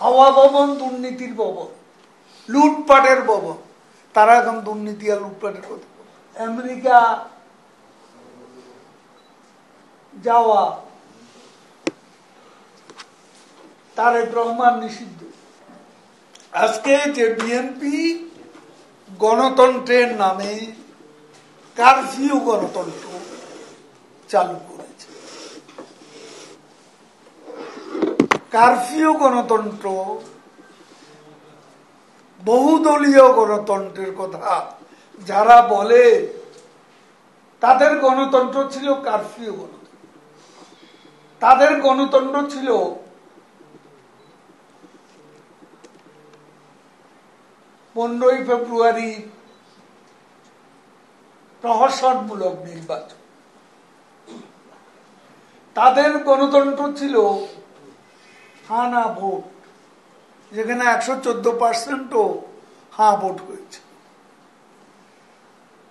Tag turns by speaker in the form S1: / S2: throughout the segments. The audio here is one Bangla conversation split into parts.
S1: হাওয়া ভবন দুর্নীতির ভবন, লুটপাটের ভবন, তারা এখন দুর্নীতি আর লুটপাটের কথা। আমেরিকা যাওয়া তারেক রহমান নিষিদ্ধ। আজকে যে বিএনপি গণতন্ত্রের নামে কারফিউ গণতন্ত্র চালু করেছে, কারফিউ গণতন্ত্র, বহুদলীয় গণতন্ত্রের কথা যারা বলে তাদের গণতন্ত্র ছিল কারফিউ গণতন্ত্র। তাদের গণতন্ত্র ছিল পনেরোই ফেব্রুয়ারি প্রহসনমূলক নির্বাচন। তাদের গণতন্ত্র ছিল হা না ভোট, যেখানে 114%ও হা ভোট হয়েছে।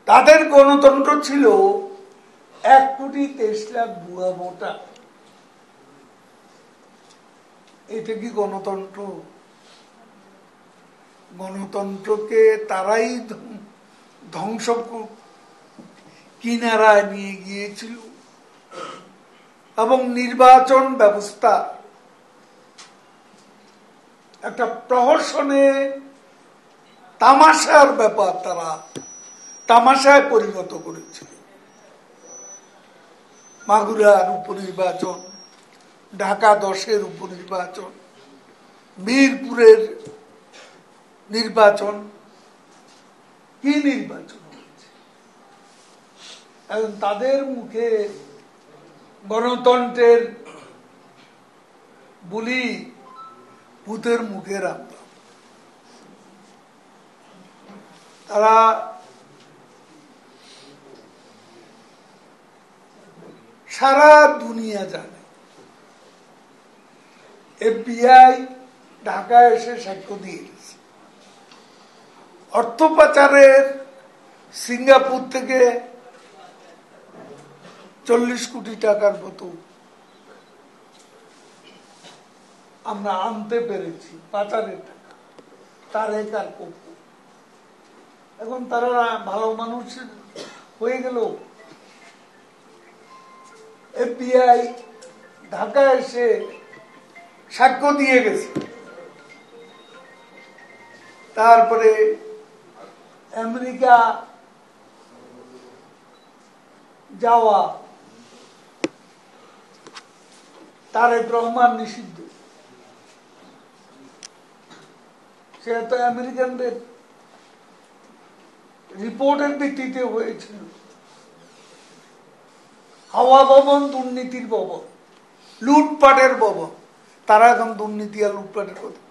S1: তাদের গণতন্ত্র ছিল 1,23,00,000 ভুয়া ভোটার। এটা কি গণতন্ত্র? গণতন্ত্রকে তারাই ধ্বংস কিনারায় নিয়ে গিয়েছিল এবং নির্বাচন ব্যবস্থা একটা প্রহসনে তামাশার ব্যাপার, তারা তামাশায় পরিণত করেছিল। মাগুরার উপনির্বাচন, ঢাকা 10-এর উপনির্বাচন, মিরপুরের নির্বাচন, কি নির্বাচন হয়েছে? এখন তাদের মুখে গণতন্ত্রের বুলি ভূতের মুখে রাখতাম। তারা সারা দুনিয়া জানে এফবিআই ঢাকায় এসে সাক্ষ্য দিয়ে গেছে। অর্থ পাচারের সিঙ্গাপুর থেকে 40 কোটি টাকার মতো আমরা আনতে পেরেছি, পাচারের টাকা, তারেক আর কপু। এখন তারা ভালো মানুষ হয়ে গেল। এফবিআই ঢাকায় এসে সাক্ষ্য দিয়ে গেছে। তারপরে আমেরিকা যাওয়া তারেক রহমান নিষিদ্ধ। সে তো আমেরিকানদের রিপোর্টের ভিত্তিতে হয়েছিল। হাওয়া ভবন দুর্নীতির ভবন, লুটপাটের ভবন, তারা এখন দুর্নীতি আর লুটপাটের কথা।